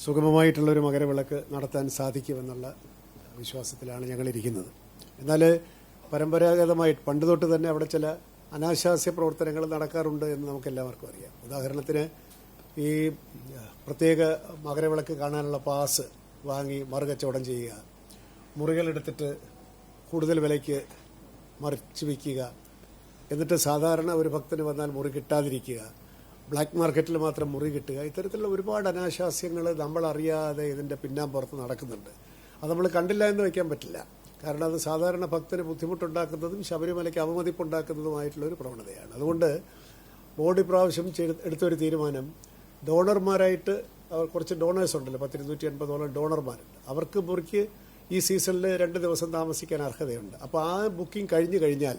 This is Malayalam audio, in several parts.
സുഗമമായിട്ടുള്ളൊരു മകരവിളക്ക് നടത്താൻ സാധിക്കുമെന്നുള്ള വിശ്വാസത്തിലാണ് ഞങ്ങളിരിക്കുന്നത്. എന്നാൽ പരമ്പരാഗതമായി പണ്ട് തൊട്ട് തന്നെ അവിടെ ചില അനാശാസ്യ പ്രവർത്തനങ്ങൾ നടക്കാറുണ്ട് എന്ന് നമുക്കെല്ലാവർക്കും അറിയാം. ഉദാഹരണത്തിന് ഈ പ്രത്യേക മകരവിളക്ക് കാണാനുള്ള പാസ് വാങ്ങി മറുകച്ചവടം ചെയ്യുക, മുറികളെടുത്തിട്ട് കൂടുതൽ വിലയ്ക്ക് മറിച്ച് വയ്ക്കുക, എന്നിട്ട് സാധാരണ ഒരു ഭക്തന് വന്നാൽ മുറി കിട്ടാതിരിക്കുക, ബ്ലാക്ക് മാർക്കറ്റിൽ മാത്രം മുറി കിട്ടുക, ഇത്തരത്തിലുള്ള ഒരുപാട് അനാശാസ്യങ്ങൾ നമ്മളറിയാതെ ഇതിൻ്റെ പിന്നാമ്പുറത്ത് നടക്കുന്നുണ്ട്. അത് നമ്മൾ കണ്ടില്ല എന്ന് വയ്ക്കാൻ പറ്റില്ല. കാരണം അത് സാധാരണ ഭക്തന് ബുദ്ധിമുട്ടുണ്ടാക്കുന്നതും ശബരിമലയ്ക്ക് അവമതിപ്പുണ്ടാക്കുന്നതുമായിട്ടുള്ള ഒരു പ്രവണതയാണ്. അതുകൊണ്ട് ബോർഡ് ഇപ്രാവശ്യം എടുത്തൊരു തീരുമാനം, ഡോണർമാരായിട്ട് കുറച്ച് ഡോണേഴ്സ് ഉണ്ടല്ലോ, 280 ഡോണർമാരുണ്ട്. അവർക്ക് മുറിക്ക് ഈ സീസണിൽ 2 ദിവസം താമസിക്കാൻ അർഹതയുണ്ട്. അപ്പോൾ ആ ബുക്കിംഗ് കഴിഞ്ഞു കഴിഞ്ഞാൽ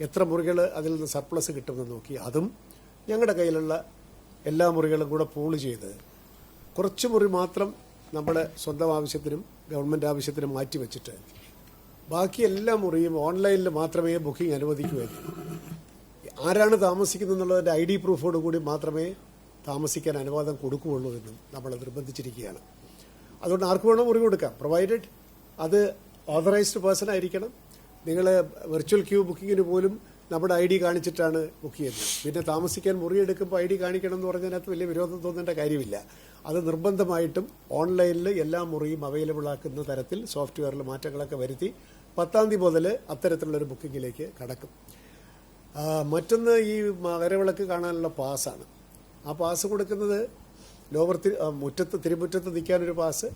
എത്ര മുറികൾ അതിൽ നിന്ന് സർപ്ലസ് കിട്ടുമെന്ന് നോക്കി അതും ഞങ്ങളുടെ കയ്യിലുള്ള എല്ലാ മുറികളും കൂടെ പൂള് ചെയ്ത് കുറച്ച് മുറി മാത്രം നമ്മുടെ സ്വന്തം ആവശ്യത്തിനും ഗവൺമെൻറ് ആവശ്യത്തിനും മാറ്റി വെച്ചിട്ട് ബാക്കി എല്ലാ മുറിയും ഓൺലൈനിൽ മാത്രമേ ബുക്കിംഗ് അനുവദിക്കുകയുള്ളൂ. ആരാണ് താമസിക്കുന്നതെന്നുള്ളതിൻ്റെ ID പ്രൂഫോട് കൂടി മാത്രമേ താമസിക്കാൻ അനുവാദം കൊടുക്കുകയുള്ളൂ എന്നും നമ്മൾ നിർബന്ധിച്ചിരിക്കുകയാണ്. അതുകൊണ്ട് ആർക്ക് വേണോ മുറി കൊടുക്കാം, പ്രൊവൈഡഡ് അത് ഓതറൈസ്ഡ് പേഴ്സൺ ആയിരിക്കണം. നിങ്ങൾ വെർച്വൽ ക്യൂ ബുക്കിങ്ങിന് പോലും നമ്മുടെ ID കാണിച്ചിട്ടാണ് ബുക്ക് ചെയ്യുന്നത്. പിന്നെ താമസിക്കാൻ മുറി എടുക്കുമ്പോൾ ID കാണിക്കണം എന്ന് പറഞ്ഞതിനകത്ത് വലിയ വിരോധം തോന്നേണ്ട കാര്യമില്ല. അത് നിർബന്ധമായിട്ടും ഓൺലൈനിൽ എല്ലാ മുറിയും അവൈലബിൾ ആക്കുന്ന തരത്തിൽ സോഫ്റ്റ്വെയറിൽ മാറ്റങ്ങളൊക്കെ വരുത്തി 10-ാം തീയതി മുതൽ അത്തരത്തിലുള്ളൊരു ബുക്കിങ്ങിലേക്ക് കടക്കും. മറ്റൊന്ന് ഈ മകരവിളക്ക് കാണാനുള്ള പാസ്സാണ്. ആ പാസ് കൊടുക്കുന്നത് തിരുമുറ്റത്ത് നിൽക്കാനൊരു പാസ്,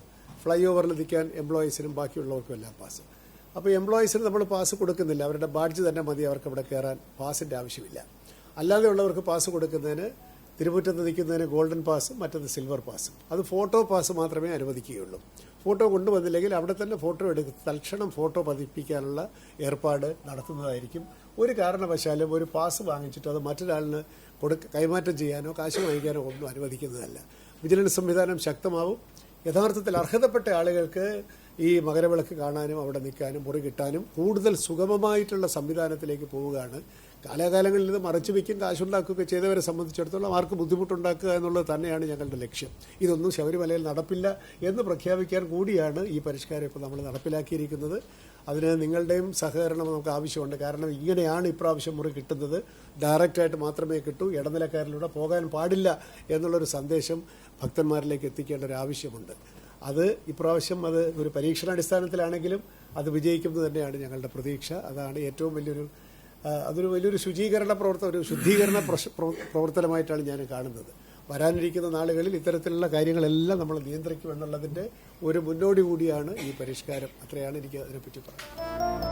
ഫ്ലൈ ഓവറിൽ നിൽക്കാൻ എംപ്ലോയീസിനും ബാക്കിയുള്ളവർക്കും എല്ലാം പാസ്. അപ്പോൾ എംപ്ലോയീസിന് നമ്മൾ പാസ് കൊടുക്കുന്നില്ല, അവരുടെ ബാഡ്ജ് തന്നെ മതി അവർക്ക് അവിടെ കയറാൻ, പാസിൻ്റെ ആവശ്യമില്ല. അല്ലാതെ ഉള്ളവർക്ക് പാസ് കൊടുക്കുന്നതിന് തിരുമുറ്റത്ത് നിൽക്കുന്നതിന് ഗോൾഡൻ പാസും മറ്റത് സിൽവർ പാസും, അത് ഫോട്ടോ പാസ് മാത്രമേ അനുവദിക്കുകയുള്ളൂ. ഫോട്ടോ കൊണ്ടുവന്നില്ലെങ്കിൽ അവിടെ തന്നെ ഫോട്ടോ എടുത്ത് തൽക്ഷണം ഫോട്ടോ പതിപ്പിക്കാനുള്ള ഏർപ്പാട് നടത്തുന്നതായിരിക്കും. ഒരു കാരണവശാലും ഒരു പാസ് വാങ്ങിച്ചിട്ട് അത് മറ്റൊരാളിന് കൈമാറ്റം ചെയ്യാനോ കാശ് വാങ്ങിക്കാനോ ഒന്നും അനുവദിക്കുന്നതല്ല. വിജിലൻസ് സംവിധാനം ശക്തമാവും. യഥാർത്ഥത്തിൽ അർഹതപ്പെട്ട ആളുകൾക്ക് ഈ മകരവിളക്ക് കാണാനും അവിടെ നിൽക്കാനും മുറി കിട്ടാനും കൂടുതൽ സുഗമമായിട്ടുള്ള സംവിധാനത്തിലേക്ക് പോവുകയാണ്. കാലാകാലങ്ങളിൽ ഇത് മറച്ചു വയ്ക്കും, കാശുണ്ടാക്കുകയൊക്കെ ചെയ്തവരെ സംബന്ധിച്ചിടത്തോളം ആർക്ക് ബുദ്ധിമുട്ടുണ്ടാക്കുക എന്നുള്ളത് തന്നെയാണ് ഞങ്ങളുടെ ലക്ഷ്യം. ഇതൊന്നും ശബരിമലയിൽ നടപ്പില്ല എന്ന് പ്രഖ്യാപിക്കാൻ കൂടിയാണ് ഈ പരിഷ്കാരം ഇപ്പോൾ നമ്മൾ നടപ്പിലാക്കിയിരിക്കുന്നത്. അതിന് നിങ്ങളുടെയും സഹകരണം നമുക്ക് ആവശ്യമുണ്ട്. കാരണം ഇങ്ങനെയാണ് ഇപ്രാവശ്യം മുറി കിട്ടുന്നത്, ഡയറക്റ്റായിട്ട് മാത്രമേ കിട്ടൂ, ഇടനിലക്കാരിലൂടെ പോകാൻ പാടില്ല എന്നുള്ളൊരു സന്ദേശം ഭക്തന്മാരിലേക്ക് എത്തിക്കേണ്ട ഒരു ആവശ്യമുണ്ട്. അത് ഇപ്രാവശ്യം അത് ഒരു പരീക്ഷണാടിസ്ഥാനത്തിലാണെങ്കിലും അത് വിജയിക്കുന്നത് തന്നെയാണ് ഞങ്ങളുടെ പ്രതീക്ഷ. അതാണ് ഏറ്റവും അതൊരു വലിയൊരു ശുചീകരണ ഒരു ശുദ്ധീകരണ പ്രവർത്തനമായിട്ടാണ് ഞാൻ കാണുന്നത്. വരാനിരിക്കുന്ന നാളുകളിൽ ഇത്തരത്തിലുള്ള കാര്യങ്ങളെല്ലാം നമ്മൾ നിയന്ത്രിക്കുമെന്നുള്ളതിൻ്റെ ഒരു മുന്നോടി കൂടിയാണ് ഈ പരിഷ്കാരം. അത്രയാണ് എനിക്ക് അതിനെപ്പറ്റി പറയുന്നത്.